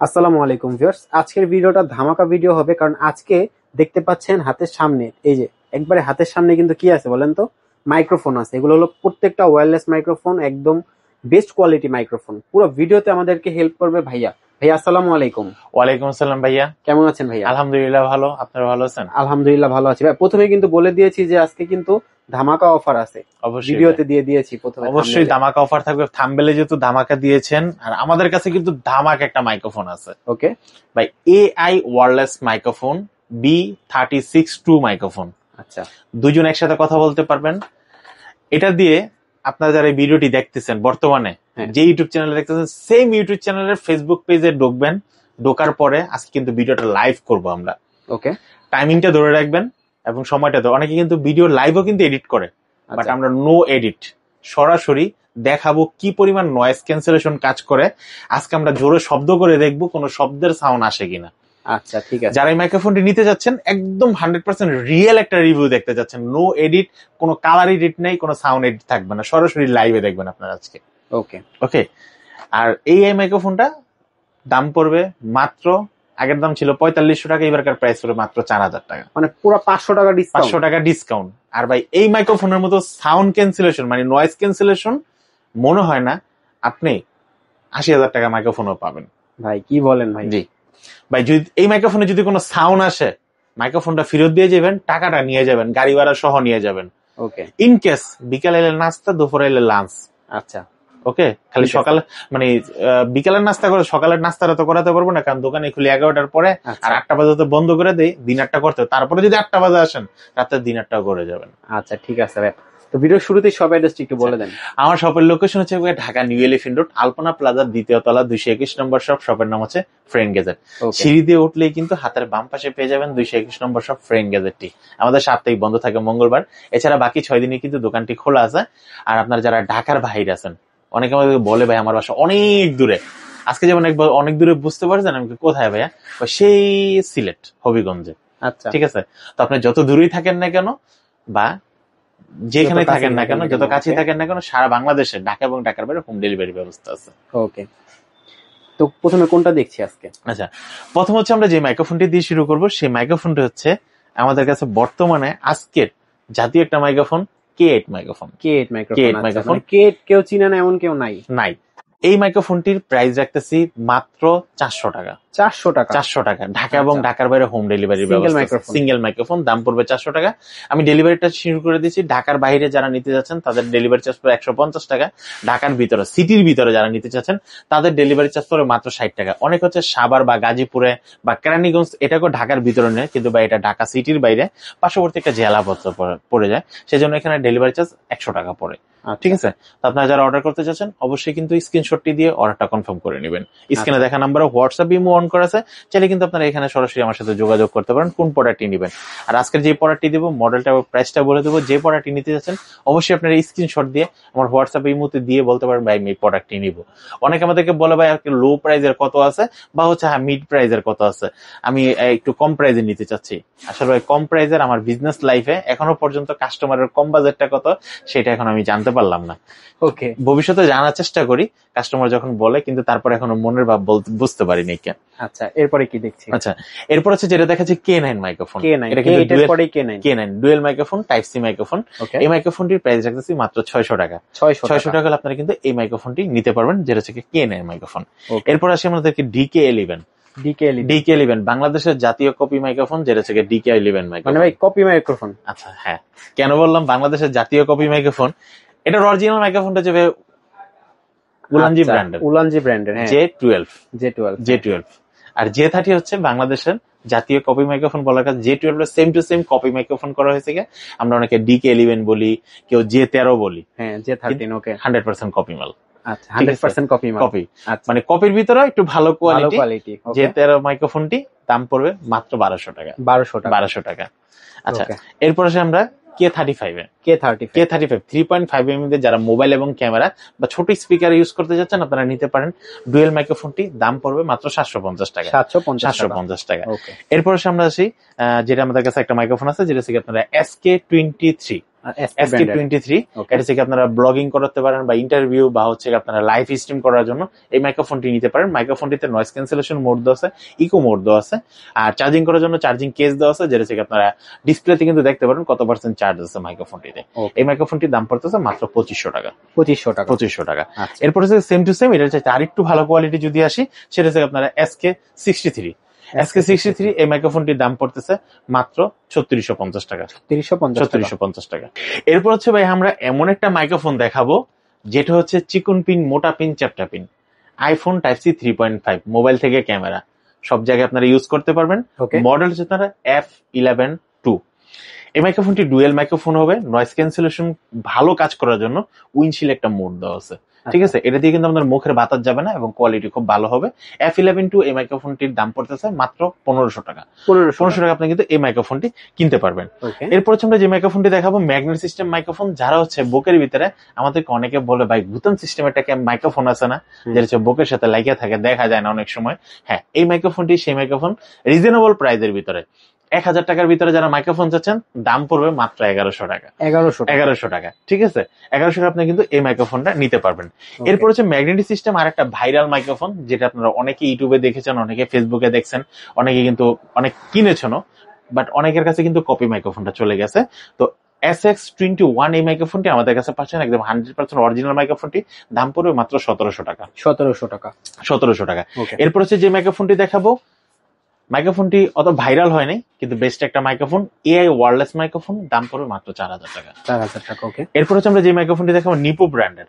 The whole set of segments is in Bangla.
আসসালামু আলাইকুম ভিউয়ার্স, আজকের ভিডিওটা ধামাকা ভিডিও হবে কারণ আজকে দেখতে পাচ্ছেন হাতের সামনে, এই যে একবারে হাতের সামনে কিন্তু কি আছে বলেন তো? মাইক্রোফোন আছে। এগুলো হলো প্রত্যেকটা ওয়্যারলেস মাইক্রোফোন, একদম বেস্ট কোয়ালিটি মাইক্রোফোন। পুরো ভিডিওতে আমাদেরকে হেল্প করবে ভাইয়া। ভাইয়া আসসালামু আলাইকুম। ওয়ালাইকুম আসসালাম ভাইয়া, কেমন আছেন ভাইয়া? আলহামদুলিল্লাহ ভালো। আপনারা ভালো আছেন? আলহামদুলিল্লাহ ভালো আছি ভাই। প্রথমে কিন্তু বলে দিয়েছি যে আজকে কিন্তু ধামাকা অফার আছে, অবশ্যই ভিডিওতে দিয়ে দিয়েছি প্রথমে। অবশ্যই ধামাকা অফার থাকবে। থাম্বনেলে যেহেতু ধামাকা দিয়েছেন, আর আমাদের কাছে কিন্তু ধামাকা একটা মাইক্রোফোন আছে ওকে ভাই, AI wireless microphone B36-2 microphone. আচ্ছা, দুজন একসাথে কথা বলতে পারবেন এটা দিয়ে। আপনারা যারা এই ভিডিওটি দেখতেছেন বর্তমানে যে ইউটিউব চ্যানেলে দেখতেছেন, সেম ইউটিউব চ্যানেলের ফেসবুক পেজে ঢুকবেন। ঢোকার পরে আজকে কিন্তু ভিডিওটা লাইভ করবো আমরা। ওকে, টাইমিংটা ধরে রাখবেন এবং সময়টা ধরে। অনেকে কিন্তু ভিডিও লাইভও কিন্তু এডিট করে, বাট আমরা নো এডিট, সরাসরি দেখাবো কি পরিমাণ নয়েজ ক্যান্সেলেশন কাজ করে। আজকে আমরা জোরে শব্দ করে দেখবো কোনো শব্দের সাউন্ড আসে কিনা। আচ্ছা ঠিক আছে। যারা এই মাইক্রোফোনটি নিতে যাচ্ছেন, একদম 100% রিয়েল একটা রিভিউ দেখতে যাচ্ছেন, নো এডিট, কোনো কালার এডিট নেই, কোনো সাউন্ড এডিট থাকবে না, সরাসরি লাইভে দেখবেন আপনারা আজকে। ওকে ওকে। আর এই মাইক্রোফোনটা দাম পড়বে মাত্র, আগের দাম ছিল 4500 টাকা, এবারকার প্রাইস পড়বে মাত্র 4000 টাকা, মানে পুরো 500 টাকা ডিসকাউন্ট। 500 টাকা ডিসকাউন্ট। আর ভাই এই মাইক্রোফোনের মতো সাউন্ড ক্যান্সেলেশন মানে নয়েজ ক্যান্সেলেশন মনে হয় না আপনি 80,000 টাকা মাইক্রোফোনও পাবেন। ভাই কি বলেন ভাই? জি ভাই, যদি এই মাইক্রোফোনে যদি কোনো সাউন্ড আসে, মাইক্রোফোনটা ফেরত দিয়ে যাবেন, টাকাটা নিয়ে যাবেন, গাড়ি ভাড়া সহ নিয়ে যাবেন। ওকে, ইন কেস বিকালে এলে নাস্তা, দুপুরে এলে লাঞ্চ। আচ্ছা ওকে, খালি সকালে মানে বিকালের নাস্তা করে সকালের নাস্তাটা তো করাতে পারবো না, কারণ দোকানে খুলে 11টার পরে, আর 8টা বাজে তো বন্ধ করে দেই, ডিনারটা করতে। তারপরে যদি 8টা বাজে আসেন, রাতে ডিনারটাও করে যাবেন। আচ্ছা ঠিক আছে ভাই। তো ভিডিওর শুরুতেই সব অ্যাড্রেস একটু বলে দেন। আমার শপের লোকেশন হচ্ছে ঢাকা নিউ এলিফ্যান্ট রোড, আলপনা প্লাজার 2য় তলা, 221 নম্বর শপ। শপের নাম হচ্ছে ফ্রেন্ড গ্যাজেট। সিঁড়ি দিয়ে উঠলেই কিন্তু হাতের বাম পাশে পেয়ে যাবেন 221 নম্বর শপ ফ্রেন্ড গ্যাজেটটি। আমাদের সাপ্তাহিক বন্ধ থাকে মঙ্গলবার, এছাড়া বাকি 6 দিনে কিন্তু দোকানটি খোলা আছে। আর আপনার যারা ঢাকার বাইরে আছেন, অনেকে আমাকে বলে ভাই আমার বাসা অনেক দূরে, আজকে যেমন অনেক দূরে বুঝতে পারছেন আমি কোথায় ভাইয়া, সেই সিলেট হবিগঞ্জে। আচ্ছা ঠিক আছে, তো আপনি যত দূরেই থাকেন না কেন বা যেখানে থাকেন না কেন, যত কাছে থাকেন না কেন, সারা বাংলাদেশে ঢাকা এবং ঢাকার বাইরে হোম ডেলিভারি ব্যবস্থা আছে। ওকে, তো প্রথমে কোনটা দেখছি আজকে? আচ্ছা, প্রথম হচ্ছে আমরা যে মাইক্রোফোনটি দিয়ে শুরু করব, সেই মাইক্রোফোনটি হচ্ছে আমাদের কাছে বর্তমানে আজকের জাতীয় একটা microphone, K8 microphone. K8 K8 microphone, K8 কেউ চিনে না এমন কেউ নাই। নাই। এই মাইক্রোফোনটির প্রাইস রাখতেছি মাত্র 400 টাকা। 400 টাকা? 400 টাকা, ঢাকা এবং ঢাকার বাইরে হোম ডেলিভারি ব্যবস্থা। সিঙ্গেল মাইক্রোফোন দাম পড়বে 400 টাকা। আমি ডেলিভারিটা শুরু করে দিচ্ছি। ঢাকার বাইরে যারা নিতে যাচ্ছেন তাদের ডেলিভারি চার্জ পড়বে 150 টাকা। ঢাকার ভিতরে সিটির ভিতরে যারা নিতে চাচ্ছেন তাদের ডেলিভারি চার্জ পড়বে মাত্র 60 টাকা। অনেক হচ্ছে সাভার বা গাজীপুরে বা কেরানীগঞ্জ, এটাকেও ঢাকার ভিতরে নেয়, কিন্তু বা এটা ঢাকা সিটির বাইরে পার্শ্ববর্তী একটা জেলা পড়ে যায়, সেজন্য এখানে ডেলিভারি চার্জ 100 টাকা পড়ে। ঠিক আছে, তো আপনারা যারা অর্ডার করতে চাচ্ছেন অবশ্যই কিন্তু স্ক্রিনশটটি দিয়ে অর্ডারটা কনফার্ম করে নেবেন। স্ক্রিনে দেখা নাম্বারে হোয়াটসঅ্যাপ ইমো অন করা আছে, চাইলে কিন্তু আপনারা এখানে সরাসরি আমার সাথে যোগাযোগ করতে পারেন কোন প্রোডাক্টটি নেবেন। আর আজকের যে প্রোডাক্টটি দেবো, মডেলটা এবং প্রাইসটা বলে দেবো। যে প্রোডাক্টটি নিতে যাচ্ছেন অবশ্যই আপনারা স্ক্রিনশট দিয়ে আমার হোয়াটসঅ্যাপ ইমোতে দিয়ে বলতে পারেন ভাই আমি এই প্রোডাক্টটি নিব। অনেকে আমাদেরকে বলে ভাই আর লো প্রাইজের কত আছে, বা হচ্ছে হ্যাঁ মিড প্রাইজের কত আছে, আমি একটু কম প্রাইজে নিতে চাচ্ছি। আসলে ভাই কম প্রাইজের আমার বিজনেস লাইফে এখনো পর্যন্ত কাস্টমারের কম বাজেটটা কত সেটা এখন আমি জানতে পারলাম না। ওকে, ভবিষ্যতে জানার চেষ্টা করি কাস্টমার যখন বলে, কিন্তু তারপর এখনো মনের ভাব বুঝতে পারিনি কেন। আচ্ছা এরপরে কি দেখছি? আচ্ছা, এরপর হচ্ছে যেটা দেখাচ্ছি K9 মাইক্রোফোন। এটা কিন্তু K9 dual microphone, type C microphone. এই মাইক্রোফোনটির প্রাইস রাখতেছি মাত্র 600 টাকা। 600 টাকা হলে আপনারা কিন্তু এই মাইক্রোফোনটি নিতে পারবেন, যেটা হচ্ছে K9 মাইক্রোফোন। এরপর আসি আমাদেরকে DK11 বাংলাদেশের জাতীয় কপি মাইক্রোফোন, যেটা হচ্ছে DK11 মাইক্রোফোন। মানে ভাই কপি মাইক্রোফোন? আচ্ছা হ্যাঁ, কেন বললাম বাংলাদেশের জাতীয় কপি মাইক্রোফোন? এটা অরিজিনাল মাইক্রোফোনটা হচ্ছে উলানজি ব্র্যান্ডের J12। আর J30 হচ্ছে বাংলাদেশের জাতীয় কপি মাইক্রোফোন বলার কাছে। J12 same to same copy microphone করা হয়েছে। আমরা অনেকে DK11 বলি, কেউ J13 বলি। হ্যাঁ J13 ওকে, 100% কপি মাল। আচ্ছা 100% কপি মানে কপির ভিতরে একটু ভালো কোয়ালিটি। J13 মাইক্রোফোনটি দাম পড়বে মাত্র 1200 টাকা। 1200 টাকা। আচ্ছা, এরপর আসে আমরা K35 3.5 mm যারা মোবাইল এবং ক্যামেরা বা ছোট স্পিকার ইউজ করতে যাচ্ছেন আপনারা নিতে পারেন। ডুয়েল মাইক্রোফোনটি দাম পড়বে মাত্র 750 টাকা। 750 টাকা। এরপর আমরা আসি যেটা আমাদের কাছে একটা মাইক্রোফোন আছে, যেটা হচ্ছে আপনারা SK23 SK23 এটা থেকে আপনারা ব্লগিং করতে পারেন বা ইন্টারভিউ বা হচ্ছে আপনারা লাইভ স্ট্রিম করার জন্য এই মাইক্রোফোনটি নিতে পারেন। মাইক্রোফোনটিতে নয়েজ ক্যান্সেলেশন মোড দেওয়া আছে, ইকো মোড দেওয়া আছে, আর চার্জিং করার জন্য চার্জিং কেস দেওয়া আছে, যেটা থেকে আপনারা ডিসপ্লেতে কিন্তু দেখতে পারেন কত পার্সেন্ট চার্জ আছে মাইক্রোফোনটিতে। এই মাইক্রোফোনটির দাম পড়তেছে মাত্র 2500 টাকা। 2500 টাকা। এরপর হচ্ছে সেম টু সেম এটা হচ্ছে আরেকটু ভালো কোয়ালিটি যদি আসি, সেটা হচ্ছে আপনারা SK63 এই মাইক্রোফোনটির দাম পড়তেছে মাত্র 3650 টাকা। 3650 টাকা। এরপর হচ্ছে ভাই আমরা এমন একটা মাইক্রোফোন দেখাবো যেটা হচ্ছে চিকন পিন, মোটা পিন, চ্যাপ্টা পিন, আইফোন টাইপ-সি 3.5, মোবাইল থেকে ক্যামেরা সব জায়গায় আপনারা ইউজ করতে পারবেন। মডেল হচ্ছে আপনারা F11-2। এই মাইক্রোফোনটি ডুয়েল মাইক্রোফোন হবে, নয়েজ ক্যান্সেলেশন ভালো কাজ করার জন্য উইন্ডশিল একটা মোড দেওয়া আছে, ঠিক আছে। এটা দিয়ে কিন্তু আপনার মুখের বাতাস যাবে না এবং কোয়ালিটি খুব ভালো হবে। F11-2 এই মাইক্রোফোনটির দাম পড়তেছে মাত্র 1500 টাকা। 1500 টাকা আপনি কিন্তু এই মাইক্রোফোনটি কিনতে পারবেন। এরপর হচ্ছে আমরা যে মাইক্রোফোনটি দেখাবো ম্যাগনেট সিস্টেম মাইক্রোফোন। যারা হচ্ছে বুকের ভিতরে, আমাদেরকে অনেকে বলে ভাই বুতাম সিস্টেম একটা মাইক্রোফোন আছে না, যেটা হচ্ছে বুকের সাথে লাগিয়ে থাকে, দেখা যায় না অনেক সময়। হ্যাঁ, এই মাইক্রোফোনটি সেই মাইক্রোফোন, রিজনেবল প্রাইসের ভিতরে 1000 টাকার ভিতরে যারা মাইক্রোফোন চাচ্ছেন, দাম পড়বে মাত্র 1100 টাকা। 1100 টাকা, ঠিক আছে। 1100 টাকা আপনি কিন্তু এই মাইক্রোফোনটা নিতে পারবেন। এরপর হচ্ছে ম্যাগনেটিক সিস্টেম আর একটা ভাইরাল মাইক্রোফোন, যেটা আপনারা অনেকে ইউটিউবে দেখেছেন, অনেকে ফেসবুকে দেখছেন, অনেকে কিন্তু অনেক কিনেছেনও, বাট অনেকের কাছে কিন্তু কপি মাইক্রোফোনটা চলে গেছে। তো SX21 এই মাইক্রোফোনটি আমাদের কাছে পাচ্ছেন, একদম 100% অরিজিনাল মাইক্রোফোনটি, দাম পড়বে মাত্র 1700 টাকা। 1700 টাকা। এরপর হচ্ছে যে মাইক্রোফোনটি দেখাবো, মাইক্রোফোনটি অত ভাইরাল হয়নি, কিন্তু বেস্ট একটা মাইক্রোফোন, AI ওয়্যারলেস মাইক্রোফোন, দাম পড়বে মাত্র 4000 টাকা। 4000 টাকা। ওকে। এরপর হচ্ছে আমরা যে মাইক্রোফোনটি দেখাবো নিপো ব্র্যান্ডের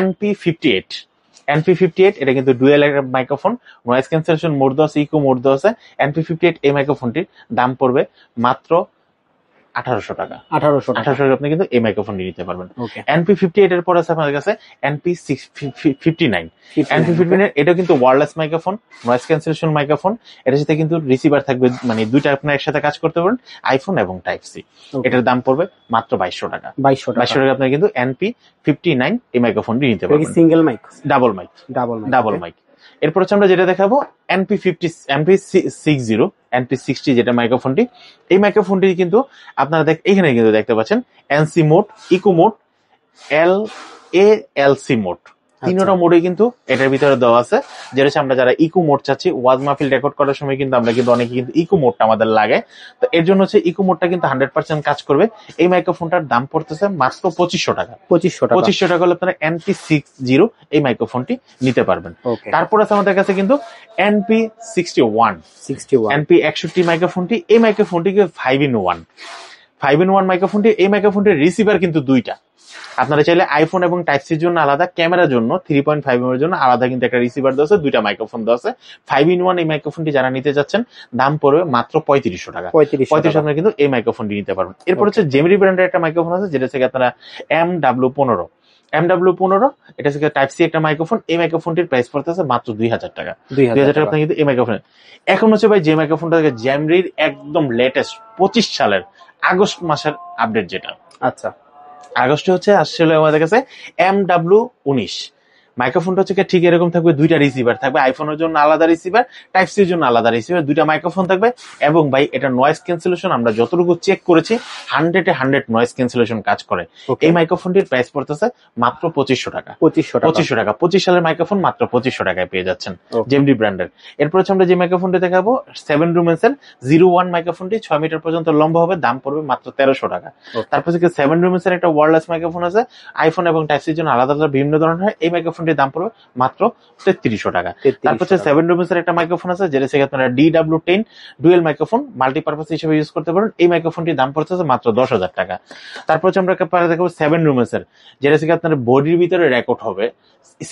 NP58। এটা কিন্তু dual microphone, noise cancellation mode দেওয়া আছে, ইকো মোড দেওয়া আছে। NP58 এই মাইক্রোফোনটির দাম পড়বে মাত্র 1800 টাকা। 1800 টাকা আপনি কিন্তু এই মাইক্রোফোনটি নিতে পারবেন। NP58 এর পর আছে আপনাদের কাছে NP59। এটা কিন্তু wireless microphone, noise cancellation microphone. এটার সাথে কিন্তু রিসিভার থাকবে, মানে দুইটা আপনার একসাথে কাজ করতে পারেন, আইফোন এবং টাইপ-সি। এটার দাম পড়বে মাত্র 2200 টাকা। 2200 টাকা আপনি কিন্তু NP59 এই মাইক্রোফোনটি নিতে পারবেন। Single mic, double mic. এরপর হচ্ছে আমরা যেটা দেখাবো NP60 যেটা মাইক্রোফোনটি। এই মাইক্রোফোনটি কিন্তু আপনারা এখানে কিন্তু দেখতে পাচ্ছেন NC mode, echo mode, LALC mode, তিনটা মোডে কিন্তু এটার ভিতরে দেওয়া আছে। যেটা হচ্ছে আমরা যারা ইকো মোড চাচ্ছি, ওয়াজ মাহফিল রেকর্ড করার সময় কিন্তু আমরা কিন্তু অনেকে কিন্তু ইকো মোডটা আমাদের লাগে, তো এর জন্য হচ্ছে ইকো মোডটা কিন্তু 100% কাজ করবে। এই মাইক্রোফোনটার দাম পড়তেছে মাত্র 2500 টাকা। 2500 টাকা হলে আপনারা NP60 এই মাইক্রোফোনটি নিতে পারবেন। তারপর আছে আমাদের কাছে কিন্তু NP61 NP61 মাইক্রোফোনটি। এই মাইক্রোফোনটি 5-in-1 মাইক্রোফোনটি। এই মাইক্রোফোনটির রিসিভার কিন্তু দুইটা। আপনারা চাইলে আইফোন এবং টাইপ-সির জন্য আলাদা, ক্যামেরার জন্য 3.5 এর জন্য আলাদা কিন্তু একটা রিসিভার দেওয়া আছে, দুইটা মাইক্রোফোন দেওয়া আছে। 5-in-1 এই মাইক্রোফোনটি যারা নিতে যাচ্ছেন, দাম পড়বে মাত্র 3500 টাকা। 3500 আপনারা কিন্তু এই মাইক্রোফোনটি নিতে পারবেন। এরপর হচ্ছে জেমিনি ব্র্যান্ডের একটা মাইক্রোফোন আছে, যেটা থেকে আপনারা MW15 এটা থেকে টাইপ-সি একটা মাইক্রোফোন। এই মাইক্রোফোনটির প্রাইস পড়তেছে মাত্র 2000 টাকা। 2000 টাকা আপনি কিন্তু এই মাইক্রোফোন। এখন হচ্ছে ভাই যে মাইক্রোফোনটা থেকে জ্যামরির একদম লেটেস্ট 25 সালের আগস্ট মাসের আপডেট, যেটা আগস্টে হচ্ছে আসলে আমাদের কাছে MW19 মাইক্রোফোনটা হচ্ছে ঠিক এরকম থাকবে, দুইটা রিসিভার থাকবে, আইফোনের জন্য আলাদা রিসিভার, টাইপ-সির জন্য আলাদা রিসিভার, দুইটা মাইক্রোফোন থাকবে। এবং ভাই এটা নয়েজ ক্যান্সেলেশন আমরা যতটুকু চেক করেছি 100 নয়েজ ক্যান্সেলেশন কাজ করে। এই মাইক্রোফোনটির প্রাইস পড়তেছে মাত্র 2500 টাকা। 25 সালের মাইক্রোফোন মাত্র 2500 টাকায় পেয়ে যাচ্ছেন জেমিনি ব্র্যান্ডের। এরপর হচ্ছে আমরা যে মাইক্রোফোনটি দেখাবো 7 লুমেন্সের 01 মাইক্রোফোনটি, 6 মিটার পর্যন্ত লম্বা হবে, দাম পড়বে মাত্র 1300 টাকা। তারপর থেকে 7 লুমেন্সের একটা ওয়্যারলেস মাইক্রোফোন আছে, আইফোন এবং টাইপ-সির জন্য আলাদা আলাদা বিভিন্ন ধরনের হয়। এই মাইক্রোফোনটির দাম পড়বে মাত্র 3300 টাকা। তারপর হচ্ছে 7 লুমেন্সের একটা মাইক্রোফোন আছে, যেটা থেকে আপনারা DW10 ডুয়েল মাইক্রোফোন মাল্টিপারপাস হিসেবে ইউজ করতে পারেন। এই মাইক্রোফোনটির দাম পড়তেছে মাত্র 10000 টাকা। তারপর হচ্ছে আমরা দেখাবো 7 লুমেন্সের, যেটা থেকে আপনার বডির ভিতরে রেকর্ড হবে,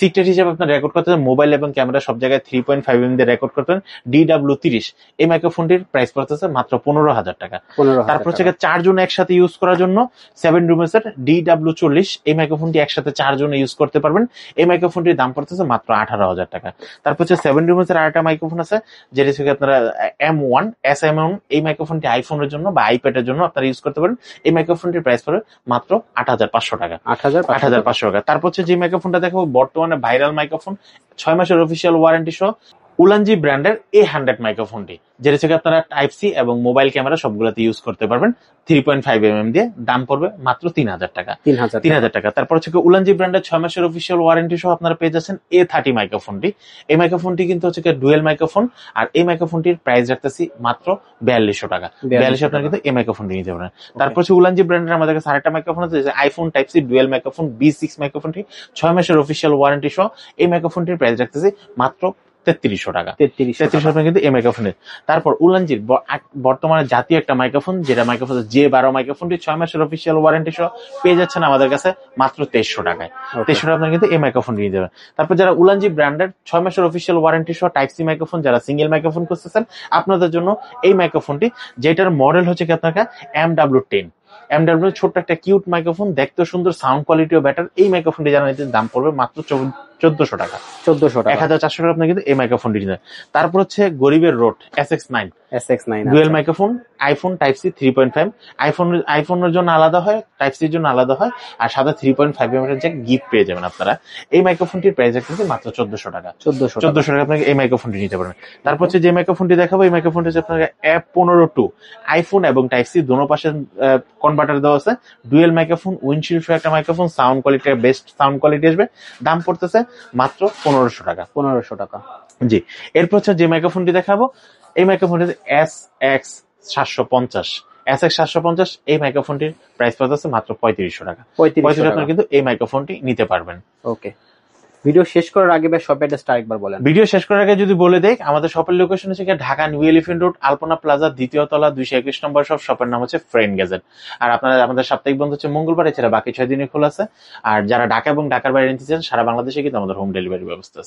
সিক্রেট হিসেবে আপনার রেকর্ড করতে মোবাইল এবং ক্যামেরা সব জায়গায় 3.5 দিয়ে রেকর্ড করতেন। DW30 এই মাইক্রোফোনটির প্রাইস পড়তেছে মাত্র 15000 টাকা। তারপর হচ্ছে 4 জন একসাথে ইউজ করার জন্য 7 লুমেন্সের DW40 এই মাইক্রোফোনটি একসাথে 4 জন ইউজ করতে পারবেন। এই মাইক্রোফোনটির দাম পড়তেছে মাত্র 18000 টাকা। তারপর হচ্ছে 7 লুমেন্সের আরেকটা মাইক্রোফোন আছে, যেটা থেকে আপনারা SM1 এই মাইক্রোফোনটি আইফোনের জন্য বা আইপ্যাডের জন্য আপনারা ইউজ করতে পারেন। এই মাইক্রোফোনটির প্রাইস পড়বে মাত্র 8500 টাকা। 8500 টাকা। তারপর হচ্ছে যে মাইক্রোফোনটা দেখাবো বর্তমানে ভাইরাল মাইক্রোফোন, 6 মাসের অফিসিয়াল ওয়ারেন্টি সহ, উলানজি ব্র্যান্ডের A100 মাইক্রোফোনটি, যেটা থেকে আপনারা টাইপ সি এবং মোবাইল ক্যামেরা সবগুলোতে ইউজ করতে পারবেন 3.5 দিয়ে। দাম পড়বে মাত্র 3000 টাকা। 3000 টাকা। তারপর হচ্ছে উলানজি ব্র্যান্ডের 6 মাসের অফিসিয়াল ওয়ারেন্টি সহ আপনারা পেয়ে যাচ্ছেন A30 মাইক্রোফোনটি। এই মাইক্রোফোনটি কিন্তু হচ্ছে ডুয়েল মাইক্রোফোন, আর এই মাইক্রোফোনটির প্রাইস রাখতেছি মাত্র 4200 টাকা। 4200 আপনারা কিন্তু এই মাইক্রোফোনটি নিতে পারেন। তারপর হচ্ছে উলানজি ব্র্যান্ডের আমাদের কাছে আরেকটা মাইক্রোফোন আছে, iPhone type C dual microphone B6 মাইক্রোফোনটি 6 মাসের অফিসিয়াল ওয়ারেন্টি সহ এই মাইক্রোফোনটির প্রাইস রাখতেছি মাত্র 3300 টাকা। 3300 টাকা কিন্তু এই মাইক্রোফোনের। তারপর উলানজির বর্তমানে জাতীয় একটা মাইক্রোফোন, যেটা মাইক্রোফোন J12 মাইক্রোফোনটি 6 মাসের অফিসিয়াল ওয়ারেন্টি সহ পেয়ে যাচ্ছেন আমাদের কাছে মাত্র 2300 টাকায়। 2300 টাকা আপনারা কিন্তু এই মাইক্রোফোনটি নিয়ে যাবেন। তারপর যারা উলানজি ব্র্যান্ডের 6 মাসের অফিসিয়াল ওয়ারেন্টি সহ টাইপ সি মাইক্রোফোন, যারা সিঙ্গেল মাইক্রোফোন খুঁজতেছেন, আপনাদের জন্য এই মাইক্রোফোনটি, যেটার মডেল হচ্ছে কি আপনার MW10। MW ছোট্ট একটা কিউট মাইক্রোফোন, দেখতে সুন্দর, সাউন্ড কোয়ালিটিও বেটার। এই মাইক্রোফোনটি জানা নিতে দাম পড়বে মাত্র 1400 টাকা। 1400 টাকা আপনার কিন্তু এই মাইক্রোফোনটি নিতে। তারপর হচ্ছে গরিবের Rode SX9 dual microphone, iPhone type C 3.5। আইফোনের জন্য আলাদা হয়, টাইপ সির জন্য আলাদা হয়, আর সাথে 3.5 এর যে গিফট পেয়ে যাবেন আপনারা। এই মাইক্রোফোনটির প্রাইস কিন্তু মাত্র 1400 টাকা। 1400 টাকা আপনাকে এই মাইক্রোফোনটি নিতে পারবেন। তারপর হচ্ছে যে মাইক্রোফোনটি দেখাবো, এই মাইক্রোফোনটি হচ্ছে আপনাকে F15 আইফোন এবং টাইপ সি দোনো পাশে কনভার্টার দেওয়া আছে। ডুয়েল মাইক্রোফোন, উইন্ডশিল্ড সহ একটা microphone, sound quality best sound quality আসবে। দাম পড়তেছে মাত্র 1500 টাকা। 1500 টাকা, জি। এরপর হচ্ছে যে মাইক্রোফোনটি দেখাবো, এই মাইক্রোফোনটি SX750। এই মাইক্রোফোনটির প্রাইস পড়তেছে মাত্র 3500 টাকা। 3500 টাকা কিন্তু এই মাইক্রোফোনটি নিতে পারবেন। ওকে, ভিডিও শেষ করার আগে শপের অ্যাড্রেসটা আরেকবার বলেন। ভিডিও শেষ করার আগে যদি বলে দেই, আমাদের শপের লোকেশন হচ্ছে ঢাকা নিউ এলিফ্যান্ট রোড, আলপনা প্লাজা, 2য় তলা, 221 নম্বর শপ। শপের নাম হচ্ছে ফ্রেন্ড গ্যাজেট। আর আপনারা আমাদের সাপ্তাহিক বন্ধ হচ্ছে মঙ্গলবার, এছাড়া বাকি 6 দিনে খোলা আছে। আর যারা ঢাকা এবং ঢাকার বাইরে নিতে চান, সারা বাংলাদেশে কিন্তু আমাদের হোম ডেলিভারি ব্যবস্থা আছে।